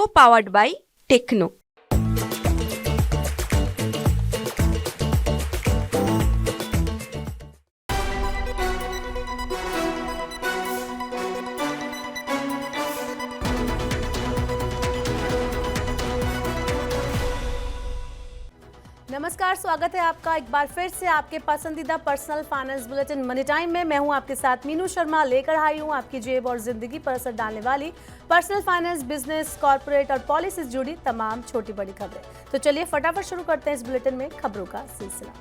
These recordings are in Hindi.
co-powered by Techno। नमस्कार, स्वागत है आपका एक बार फिर से आपके पसंदीदा personal finance bulletin money time में। मैं हूं आपके साथ मीनू शर्मा, लेकर आई हूं आपकी जेब और जिंदगी पर असर डालने वाली पर्सनल फाइनेंस, बिजनेस, कॉर्पोरेट और पॉलिसी से जुड़ी तमाम छोटी बड़ी खबरें। तो चलिए फटाफट शुरू करते हैं इस बुलेटिन में खबरों का सिलसिला।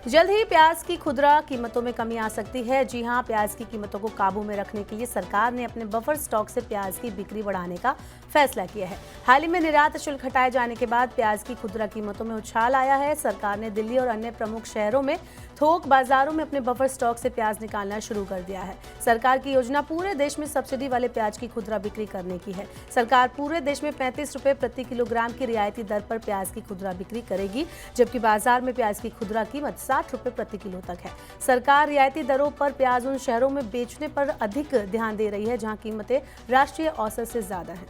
जल्द ही प्याज की खुदरा कीमतों में कमी आ सकती है। जी हां, प्याज की कीमतों को काबू में रखने के लिए सरकार ने अपने बफर स्टॉक से प्याज की बिक्री बढ़ाने का फैसला किया है। हाल ही में निर्यात शुल्क हटाए जाने के बाद प्याज की खुदरा कीमतों में उछाल आया है। सरकार ने दिल्ली और अन्य प्रमुख शहरों में थोक बाजारों में अपने बफर स्टॉक से प्याज निकालना शुरू कर दिया है। सरकार की योजना पूरे देश में सब्सिडी वाले प्याज की खुदरा बिक्री करने की है। सरकार पूरे देश में 35 रुपए प्रति किलोग्राम की रियायती दर पर प्याज की खुदरा बिक्री करेगी, जबकि बाजार में प्याज की खुदरा कीमत 60 रुपए प्रति किलो तक है। सरकार रियायती दरों पर प्याज उन शहरों में बेचने पर अधिक ध्यान दे रही है जहां कीमतें राष्ट्रीय औसत से ज्यादा हैं।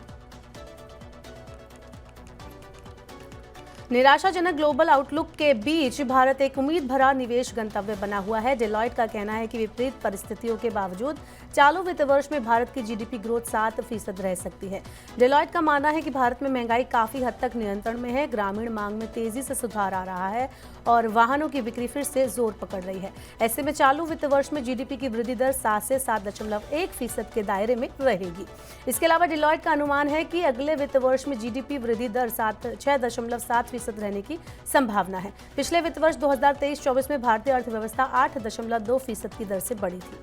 निराशाजनक ग्लोबल आउटलुक के बीच भारत एक उम्मीद भरा निवेश गंतव्य बना हुआ है। डेलॉयट का कहना है कि विपरीत परिस्थितियों के बावजूद चालू वित्त वर्ष में भारत की जीडीपी ग्रोथ 7% रह सकती है। डेलॉयट का मानना है कि भारत में महंगाई काफी हद तक नियंत्रण में है, ग्रामीण मांग में तेजी से सुधार आ रहा है और वाहनों की बिक्री फिर से जोर पकड़ रही है। ऐसे में चालू वित्त वर्ष में जीडीपी की वृद्धि दर 7 से 7.1% के दायरे में रहेगी। इसके अलावा डेलॉयट का अनुमान है कि अगले वित्त वर्ष में जीडीपी वृद्धि दर 6.7% रहने की संभावना है। पिछले वित्त वर्ष 2023-24 में भारतीय अर्थव्यवस्था 8.2% की दर से बढ़ी थी।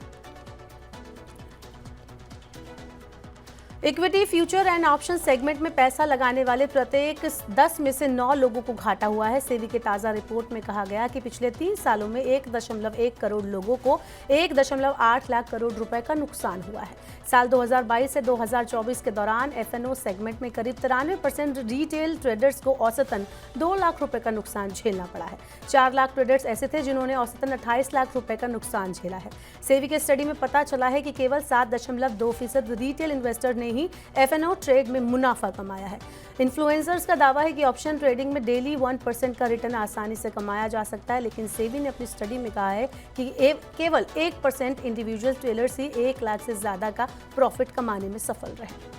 Equity, future and option segment में पैसा लगाने वाले प्रत्येक 10 में से 9 लोगों को घाटा हुआ है। सेबी की ताजा रिपोर्ट में कहा गया कि पिछले 3 सालों में 1.1 करोड़ लोगों को 1.8 लाख करोड़ रुपए का नुकसान हुआ है। साल 2022 से 2024 के दौरान एफएनओ सेगमेंट में करीब 93% रिटेल ट्रेडर्स को औसतन 2 लाख रुपए का नुकसान झेलना पड़ा है। 4 लाख ट्रेडर्स ऐसे थे जिन्होंने औसतन 28 लाख रुपए का नुकसान झेला है। सेबी के स्टडी में पता चला है कि केवल 7.2% रिटेल इन्वेस्टर ने ही एफएनओ ट्रेड में मुनाफा कमाया है। इन्फ्लुएंसर्स का दावा है कि ऑप्शन ट्रेडिंग में डेली 1% का रिटर्न आसानी से कमाया जा सकता है, लेकिन सेबी ने अपनी स्टडी में कहा है कि केवल 1% इंडिविजुअल ट्रेडर्स ही 1 लाख से ज्यादा का प्रॉफिट कमाने में सफल रहे।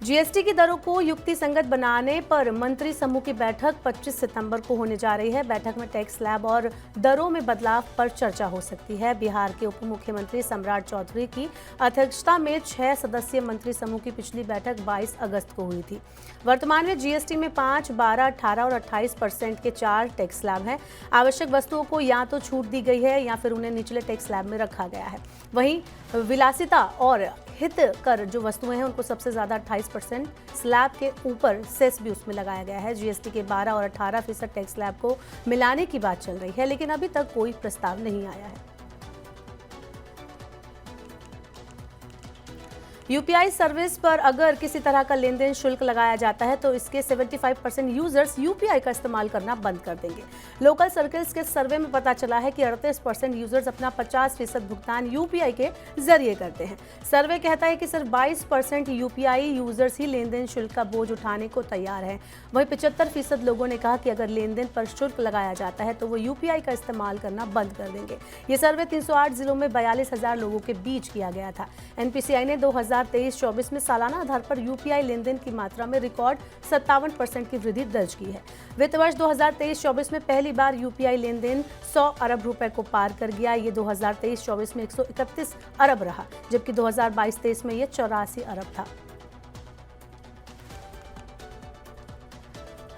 जीएसटी की दरों को युक्ति संगत बनाने पर मंत्री समूह की बैठक 25 सितंबर को होने जा रही है। बैठक में टैक्स स्लैब और दरों में बदलाव पर चर्चा हो सकती है। बिहार के उप मुख्यमंत्री सम्राट चौधरी की अध्यक्षता में 6 सदस्यीय मंत्री समूह की पिछली बैठक 22 अगस्त को हुई थी। वर्तमान में जीएसटी में 5, 12, 18 और 28% के 4 टैक्स स्लैब हैं। आवश्यक वस्तुओं को या तो छूट दी गई है या फिर उन्हें निचले टैक्स स्लैब में रखा गया है। वहीं विलासिता और हित कर जो वस्तुएं हैं उनको सबसे ज्यादा 28% स्लैब के ऊपर सेस भी उसमें लगाया गया है। जीएसटी के 12 और 18% टैक्स स्लैब को मिलाने की बात चल रही है, लेकिन अभी तक कोई प्रस्ताव नहीं आया है। यूपीआई सर्विस पर अगर किसी तरह का लेन देन शुल्क लगाया जाता है तो इसके 75% यूजर्स यूपीआई का इस्तेमाल करना बंद कर देंगे। लोकल सर्कल्स के सर्वे में पता चला है कि 38% यूजर्स अपना 50% भुगतान यूपीआई के जरिए करते हैं। सर्वे कहता है कि सिर्फ 22% यूपीआई यूजर्स ही लेन देन शुल्क का बोझ उठाने को तैयार हैं। वहीं 75% लोगों ने कहा कि अगर लेन देन पर शुल्क लगाया जाता है तो वो यूपीआई का इस्तेमाल करना बंद कर देंगे। ये सर्वे 308 जिलों में 42,000 लोगों के बीच किया गया था। एनपीसीआई ने 2023-24 में सालाना आधार पर यूपीआई लेनदेन की मात्रा में रिकॉर्ड 57% की वृद्धि दर्ज की है। वित्त वर्ष 2023-24 में पहली बार यूपीआई लेनदेन 100 अरब रुपए को पार कर गया। ये 2023-24 में 131 अरब रहा, जबकि 2022-23 में ये 84 अरब था।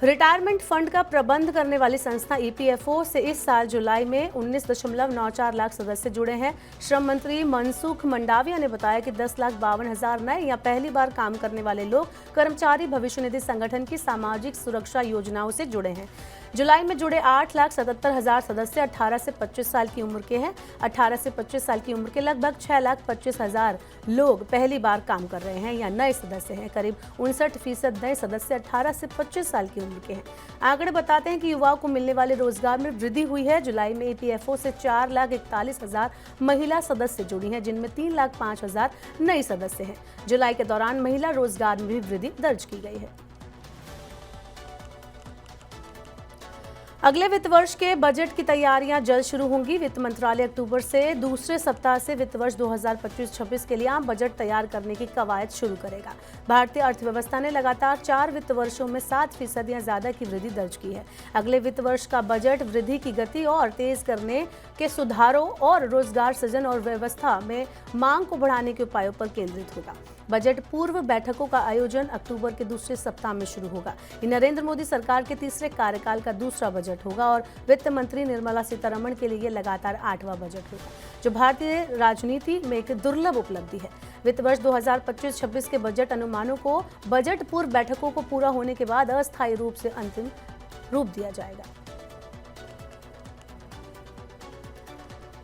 रिटायरमेंट फंड का प्रबंध करने वाली संस्था ईपीएफओ से इस साल जुलाई में 19.94 लाख सदस्य जुड़े हैं। श्रम मंत्री मनसुख मंडाविया ने बताया कि 10,52,000 नए या पहली बार काम करने वाले लोग कर्मचारी भविष्य निधि संगठन की सामाजिक सुरक्षा योजनाओं से जुड़े हैं। जुलाई में जुड़े 8,77,000 सदस्य 18 से 25 साल की उम्र के हैं। 18 से 25 साल की उम्र के लगभग 6,25,000 लोग पहली बार काम कर रहे हैं या नए सदस्य हैं। करीब 59% नए सदस्य 18 से 25 साल की उम्र के हैं। आंकड़े बताते हैं कि युवाओं को मिलने वाले रोजगार में वृद्धि हुई है। जुलाई में ईपीएफओ से 4,41,000 महिला सदस्य जुड़ी हैं, जिनमें 3,05,000 नई सदस्य हैं। जुलाई के दौरान महिला रोजगार में भी वृद्धि दर्ज की गई है। अगले वित्त वर्ष के बजट की तैयारियां जल्द शुरू होंगी। वित्त मंत्रालय अक्टूबर से दूसरे सप्ताह से वित्त वर्ष 2025-26 के लिए आम बजट तैयार करने की कवायद शुरू करेगा। भारतीय अर्थव्यवस्था ने लगातार 4 वित्त वर्षों में 7% या ज्यादा की वृद्धि दर्ज की है। अगले वित्त वर्ष का बजट वृद्धि की गति और तेज करने के सुधारों और रोजगार सृजन और व्यवस्था में मांग को बढ़ाने के उपायों पर केंद्रित होगा। बजट पूर्व बैठकों का आयोजन अक्टूबर के दूसरे सप्ताह में शुरू होगा। ये नरेंद्र मोदी सरकार के तीसरे कार्यकाल का दूसरा बजट होगा और वित्त मंत्री निर्मला सीतारमण के लिए लगातार 8वां बजट होगा, जो भारतीय राजनीति में एक दुर्लभ उपलब्धि है। वित्त वर्ष 2025-26 के बजट अनुमानों को बजट पूर्व बैठकों को पूरा होने के बाद अस्थायी रूप से अंतिम रूप दिया जाएगा।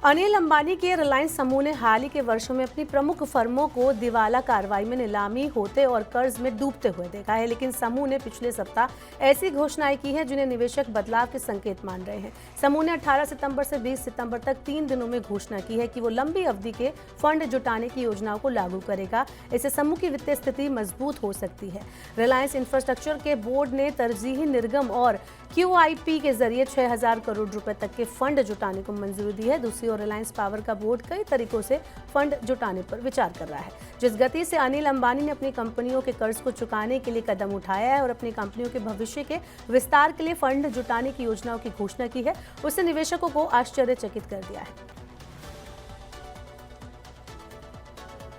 अनिल अंबानी के रिलायंस समूह ने हाल ही के वर्षों में अपनी प्रमुख फर्मों को दिवाला कार्रवाई में नीलामी होते और कर्ज में डूबते हुए देखा है, लेकिन समूह ने पिछले सप्ताह ऐसी घोषणाएं की हैं जिन्हें निवेशक बदलाव के संकेत मान रहे हैं। समूह ने 18 सितंबर से 20 सितंबर तक 3 दिनों में घोषणा की है कि वो लंबी अवधि के फंड जुटाने की योजनाओं को लागू करेगा। इससे समूह की वित्तीय स्थिति मजबूत हो सकती है। रिलायंस इंफ्रास्ट्रक्चर के बोर्ड ने तरजीही निर्गम और QIP के जरिए 6,000 करोड़ रुपए तक के फंड जुटाने को मंजूरी दी है। दूसरी ओर रिलायंस पावर का बोर्ड कई तरीकों से फंड जुटाने पर विचार कर रहा है। जिस गति से अनिल अंबानी ने अपनी कंपनियों के कर्ज को चुकाने के लिए कदम उठाया है और अपनी कंपनियों के भविष्य के विस्तार के लिए फंड जुटाने की योजनाओं की घोषणा की है, उससे निवेशकों को आश्चर्यचकित कर दिया है।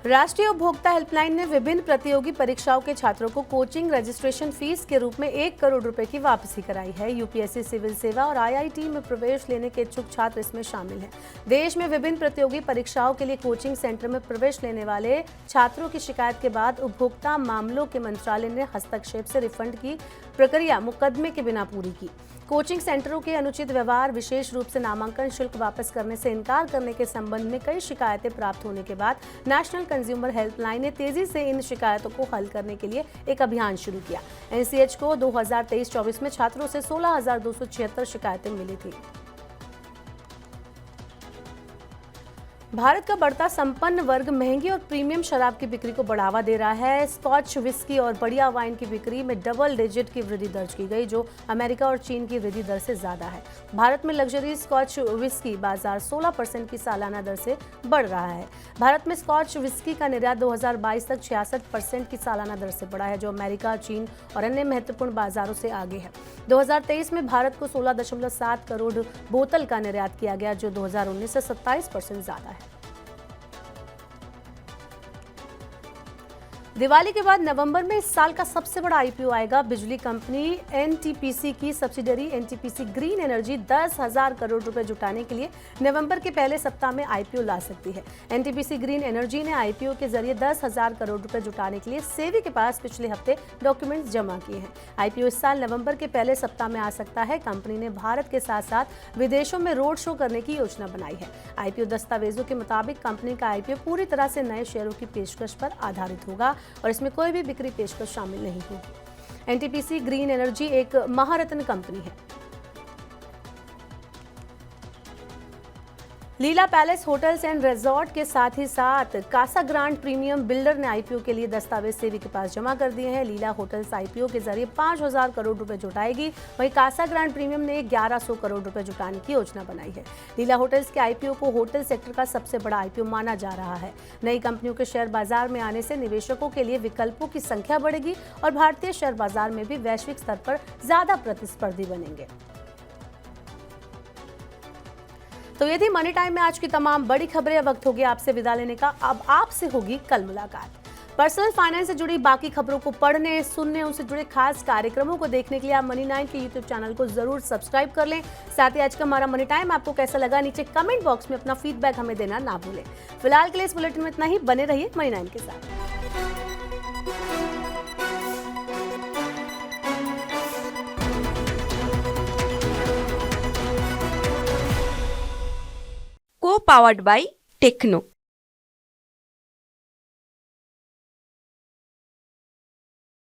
राष्ट्रीय उपभोक्ता हेल्पलाइन ने विभिन्न प्रतियोगी परीक्षाओं के छात्रों को कोचिंग रजिस्ट्रेशन फीस के रूप में 1 करोड़ रुपए की वापसी कराई है। यूपीएससी सिविल सेवा और IIT में प्रवेश लेने के इच्छुक छात्र इसमें शामिल हैं। देश में विभिन्न प्रतियोगी परीक्षाओं के लिए कोचिंग सेंटर में प्रवेश लेने वाले छात्रों की शिकायत के बाद उपभोक्ता मामलों के मंत्रालय ने हस्तक्षेप से रिफंड की प्रक्रिया मुकदमे के बिना पूरी की। कोचिंग सेंटरों के अनुचित व्यवहार, विशेष रूप से नामांकन शुल्क वापस करने से इनकार करने के संबंध में कई शिकायतें प्राप्त होने के बाद नेशनल कंज्यूमर हेल्पलाइन ने तेजी से इन शिकायतों को हल करने के लिए एक अभियान शुरू किया। NCH को 2023-24 में छात्रों से 16,276 शिकायतें मिली थी। भारत का बढ़ता संपन्न वर्ग महंगी और प्रीमियम शराब की बिक्री को बढ़ावा दे रहा है। स्कॉच विस्की और बढ़िया वाइन की बिक्री में डबल डिजिट की वृद्धि दर्ज की गई, जो अमेरिका और चीन की वृद्धि दर से ज्यादा है। भारत में लग्जरी स्कॉच विस्की बाजार 16% की सालाना दर से बढ़ रहा है। भारत में स्कॉच विस्की का निर्यात 2022 तक 66% की सालाना दर से बढ़ा है, जो अमेरिका, चीन और अन्य महत्वपूर्ण बाजारों से आगे है। 2023 में भारत को 16.7 करोड़ बोतल का निर्यात किया गया, जो 2019 से 27% ज्यादा है। दिवाली के बाद नवंबर में इस साल का सबसे बड़ा IPO आएगा। बिजली कंपनी NTPC की subsidiary NTPC green energy 10,000 crore रुपए जुटाने के लिए नवंबर के पहले सप्ताह में IPO ला सकती है। NTPC ग्रीन एनर्जी ने IPO के जरिए 10,000 करोड़ रुपए जुटाने के लिए सेबी के पास पिछले हफ्ते डॉक्यूमेंट्स जमा किए हैं। IPO इस साल नवंबर के पहले सप्ताह में आ सकता है। कंपनी ने भारत के साथ साथ विदेशों में रोड शो करने की योजना बनाई है। IPO दस्तावेजों के मुताबिक कंपनी का IPO पूरी तरह से नए शेयरों की पेशकश पर आधारित होगा और इसमें कोई भी बिक्री पेशकश शामिल नहीं होगी। NTPC ग्रीन एनर्जी एक महारत्न कंपनी है। लीला पैलेस होटल्स एंड रिजॉर्ट के साथ ही साथ कासा ग्रांड प्रीमियम बिल्डर ने IPO के लिए दस्तावेज सेबी के पास जमा कर दिए हैं। लीला होटल्स IPO के जरिए 5,000 करोड़ रुपए जुटाएगी, वहीं कासा ग्रांड प्रीमियम ने 1100 करोड़ रुपए जुटाने की योजना बनाई है। लीला होटल्स के IPO को होटल सेक्टर का सबसे बड़ा IPO माना जा रहा है। नई कंपनियों के शेयर बाजार में आने से निवेशकों के लिए विकल्पों की संख्या बढ़ेगी और भारतीय शेयर बाजार में भी वैश्विक स्तर पर ज्यादा प्रतिस्पर्धी बनेंगे। तो ये थी मनी टाइम में आज की तमाम बड़ी खबरें। वक्त हो गया आपसे विदा लेने का। अब आपसे होगी कल मुलाकात। पर्सनल फाइनेंस से जुड़ी बाकी खबरों को पढ़ने, सुनने, उनसे जुड़े खास कार्यक्रमों को देखने के लिए आप मनी 9 के YouTube चैनल को जरूर सब्सक्राइब कर लें। साथ ही आज का हमारा मनी टाइम आपको कैसा लगा, नीचे कमेंट बॉक्स में अपना फीडबैक हमें देना ना भूलें। फिलहाल के लिए इस बुलेटिन में इतना ही। बने रहिए मनी 9 के साथ। Powered by techno.